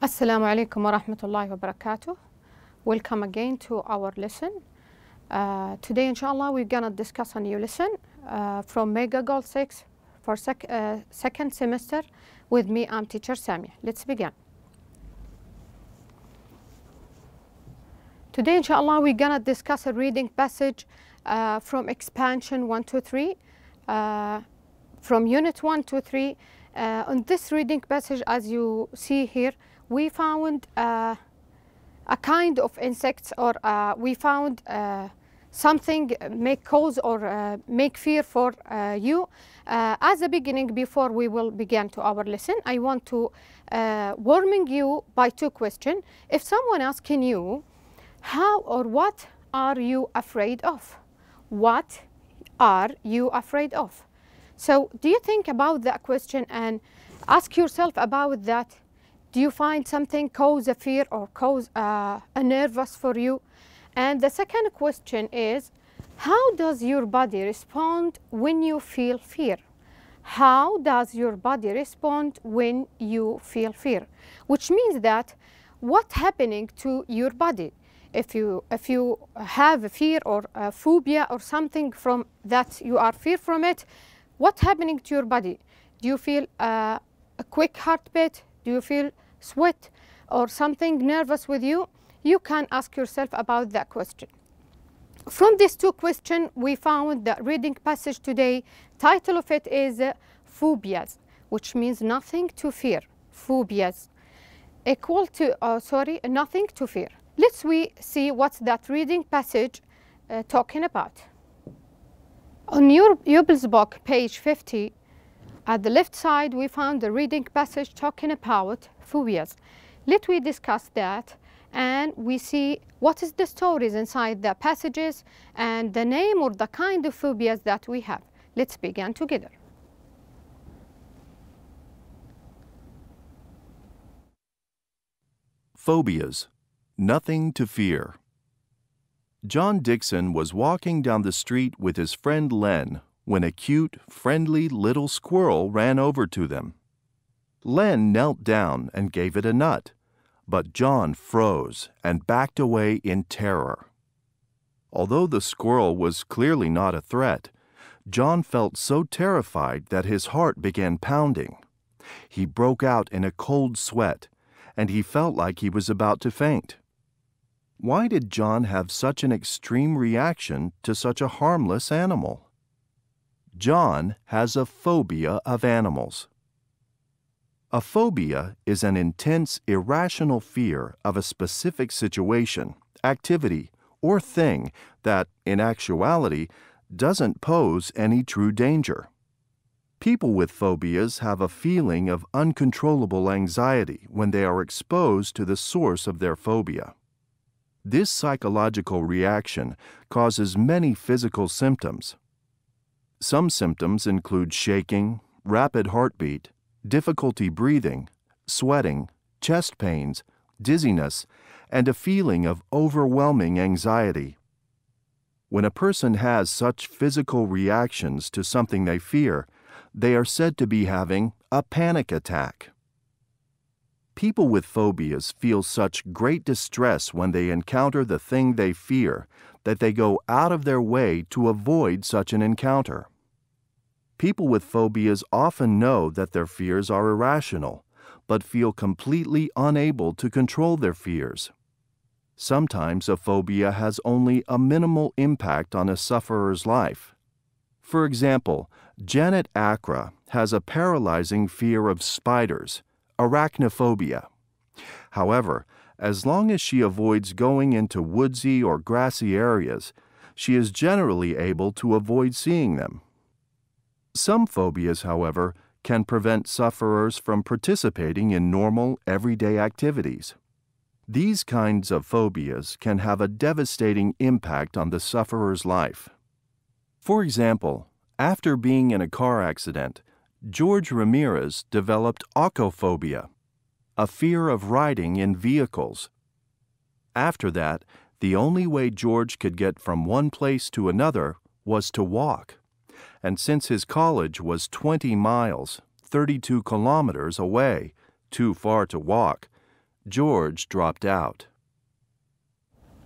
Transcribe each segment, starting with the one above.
Assalamu alaikum wa rahmatullahi wa barakatuh. Welcome again to our lesson. Today, inshallah, we're going to discuss a new lesson from Mega Goal 6 for second semester with me. I'm teacher Samia. Let's begin. Today, inshallah, we're going to discuss a reading passage from expansion 1 to 3, from unit 1 to 3. On this reading passage, as you see here, we found a kind of insects, or we found something make cause or make fear for you. As a beginning, before we will begin to our lesson, I want to warming you by two questions. If someone asking you, how or what are you afraid of? What are you afraid of? So do you think about that question and ask yourself about that? Do you find something cause a fear or cause a nervous for you? And the second question is, how does your body respond when you feel fear? How does your body respond when you feel fear? Which means that what's happening to your body? If you have a fear or a phobia or something from that you are fear from it, what's happening to your body? Do you feel a quick heartbeat? Do you feel sweat or something nervous with you? You can ask yourself about that question. From these two questions, we found the reading passage today. Title of it is Phobias, which means nothing to fear. Phobias equal to, nothing to fear. Let's see what's that reading passage talking about. On your pupil's book, page 50, at the left side, we found the reading passage talking about phobias. Let we discuss that and we see what is the stories inside the passages and the name or the kind of phobias that we have. Let's begin together. Phobias. Nothing to fear. John Dixon was walking down the street with his friend Len when a cute, friendly little squirrel ran over to them. Len knelt down and gave it a nut, but John froze and backed away in terror. Although the squirrel was clearly not a threat, John felt so terrified that his heart began pounding. He broke out in a cold sweat, and he felt like he was about to faint. Why did John have such an extreme reaction to such a harmless animal? John has a phobia of animals. A phobia is an intense, irrational fear of a specific situation, activity, or thing that, in actuality, doesn't pose any true danger. People with phobias have a feeling of uncontrollable anxiety when they are exposed to the source of their phobia. This psychological reaction causes many physical symptoms. Some symptoms include shaking, rapid heartbeat, difficulty breathing, sweating, chest pains, dizziness, and a feeling of overwhelming anxiety. When a person has such physical reactions to something they fear, they are said to be having a panic attack. People with phobias feel such great distress when they encounter the thing they fear that they go out of their way to avoid such an encounter. People with phobias often know that their fears are irrational, but feel completely unable to control their fears. Sometimes a phobia has only a minimal impact on a sufferer's life. For example, Janet Accra has a paralyzing fear of spiders, arachnophobia. However, as long as she avoids going into woodsy or grassy areas, she is generally able to avoid seeing them. Some phobias, however, can prevent sufferers from participating in normal, everyday activities. These kinds of phobias can have a devastating impact on the sufferer's life. For example, after being in a car accident, George Ramirez developed ocophobia, a fear of riding in vehicles. After that, the only way George could get from one place to another was to walk. And since his college was 20 miles, 32 kilometers away, too far to walk, George dropped out.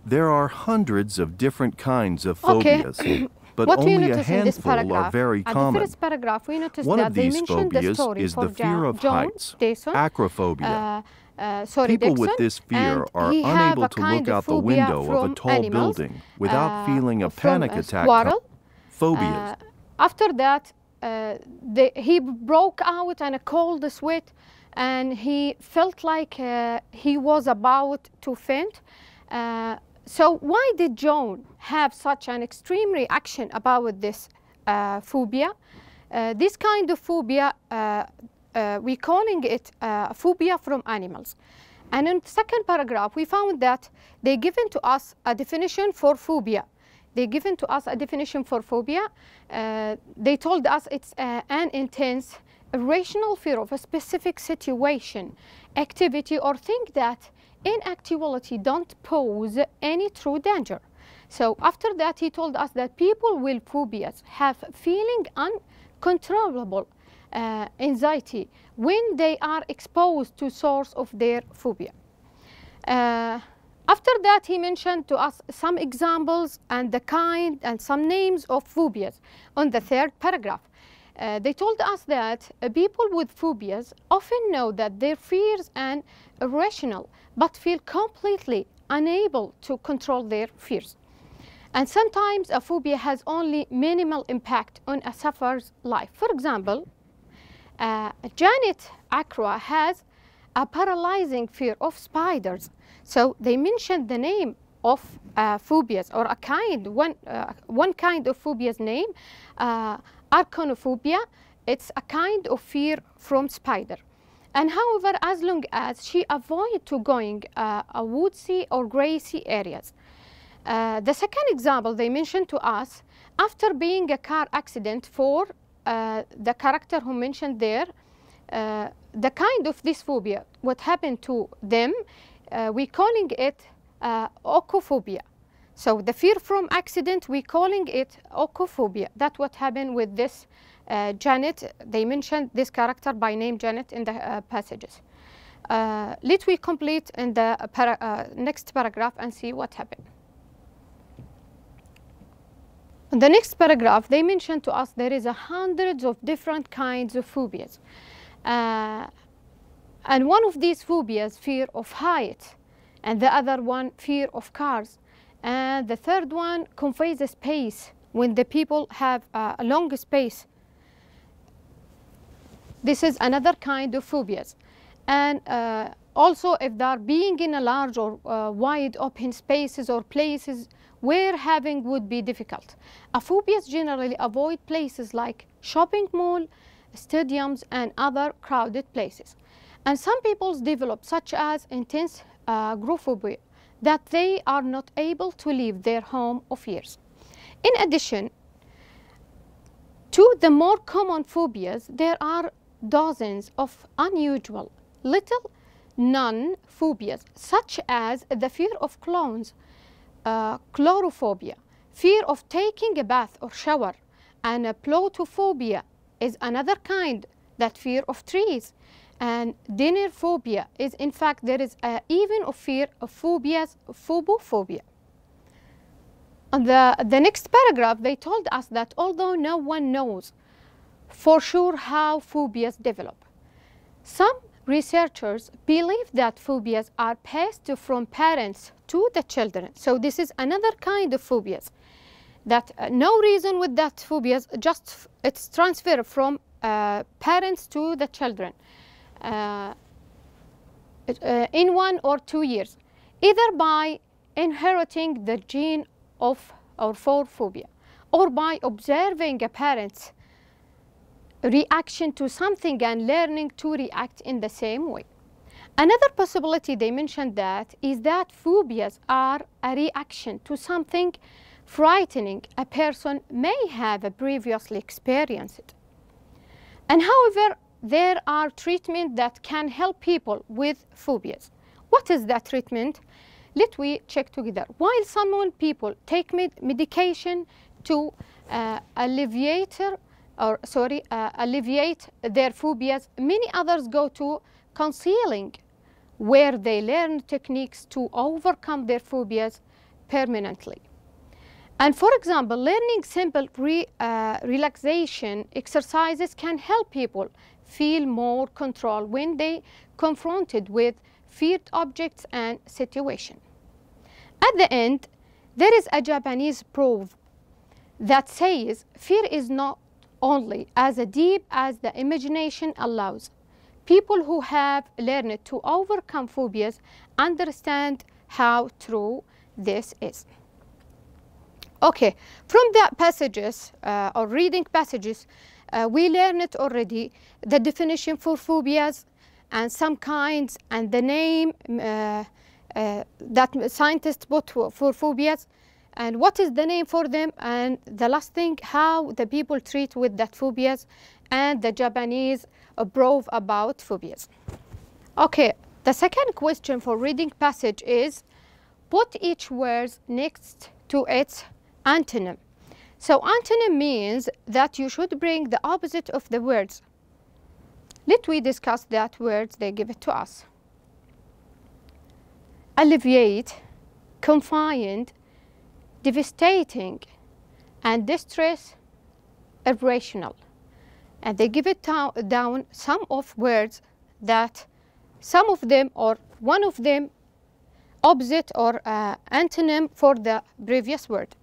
There are hundreds of different kinds of Okay. phobias, but What we only a notice in this handful are paragraph, very at common. the first paragraph, we notice One that of they these mentioned the phobias story is for the fear of John heights, Dayson, acrophobia. sorry, People Dixon, with this fear and are he have unable a to kind look of out the phobia window of a from tall animals, building without feeling a from panic attack. squirrel. Phobias. After that, he broke out in a cold sweat, and he felt like he was about to faint. So why did John have such an extreme reaction about this phobia? This kind of phobia, we're calling it phobia from animals. And in the second paragraph, we found that they given to us a definition for phobia. They given to us a definition for phobia. They told us it's an intense, irrational fear of a specific situation, activity, or thing that in actuality don't pose any true danger. So after that, he told us that people with phobias have feeling uncontrollable anxiety when they are exposed to source of their phobia. After that, he mentioned to us some examples and the kind and some names of phobias on the third paragraph. They told us that people with phobias often know that their fears are irrational, but feel completely unable to control their fears. And sometimes a phobia has only minimal impact on a sufferer's life. For example, Janet Acra has a paralyzing fear of spiders. So they mentioned the name of phobias, or a kind, one kind of phobia's name, arachnophobia. It's a kind of fear from spider. And however, as long as she avoid to going a woodsy or grassy areas. The second example they mentioned to us, after being a car accident for the character who mentioned there, the kind of this phobia, what happened to them, we're calling it ocophobia. So the fear from accident, we're calling it ocophobia. That's what happened with this Janet. They mentioned this character by name Janet in the passages. Let we complete in the next paragraph and see what happened. In the next paragraph, they mentioned to us there is hundreds of different kinds of phobias. And one of these phobias, fear of height, and the other one, fear of cars. And the third one conveys a space when the people have a long space. This is another kind of phobias. And also if they are being in a large or wide open spaces or places where having would be difficult. Phobias generally avoid places like shopping mall, stadiums, and other crowded places. And some people develop such as intense agoraphobia, that they are not able to leave their home of years. In addition to the more common phobias, there are dozens of unusual, little known phobias, such as the fear of clowns, chlorophobia, fear of taking a bath or shower, and plotophobia is another kind, that fear of trees. And dinner phobia is, in fact, there is even a fear of phobias, phobophobia. On the next paragraph, they told us that although no one knows for sure how phobias develop, some researchers believe that phobias are passed from parents to the children. So this is another kind of phobias, that no reason with that phobias, just it's transferred from parents to the children. In 1 or 2 years, either by inheriting the gene of or for phobia, or by observing a parent's reaction to something and learning to react in the same way. Another possibility they mentioned that is that phobias are a reaction to something frightening a person may have previously experienced. And however, there are treatments that can help people with phobias. What is that treatment? Let we check together. While some people take medication to alleviate their phobias, many others go to counseling where they learn techniques to overcome their phobias permanently. And for example, learning simple relaxation exercises can help people feel more control when they confronted with feared objects and situations. At the end, there is a Japanese proverb that says, fear is not only as deep as the imagination allows. People who have learned to overcome phobias understand how true this is. Okay, from the passages or reading passages, we learned already the definition for phobias and some kinds and the name that scientists put for phobias and what is the name for them, and the last thing, how the people treat with that phobias and the Japanese proverb about phobias. Okay, the second question for reading passage is put each word next to its antonym. So antonym means that you should bring the opposite of the words. Let we discuss that words they give it to us. Alleviate, confined, devastating, and distress, irrational. And they give it down some of words that some of them or one of them opposite or antonym for the previous word.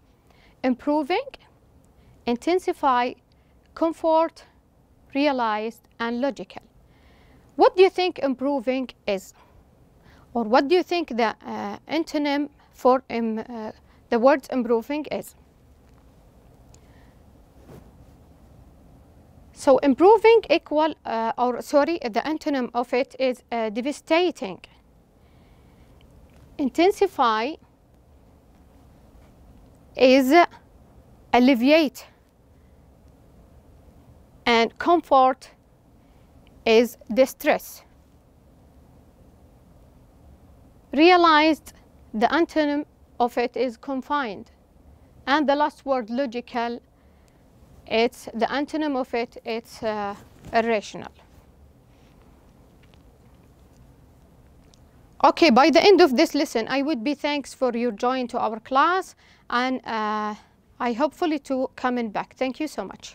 Improving, intensify, comfort, realized, and logical. What do you think improving is? Or what do you think the antonym for the word improving is? So improving equal, the antonym of it is devastating. Intensify is alleviate, and comfort is distress. Realized, the antonym of it is confined, and the last word logical, it's the antonym of it, it's irrational. Okay, by the end of this lesson, I would be thanks for your join to our class, and I hopefully to coming back. Thank you so much.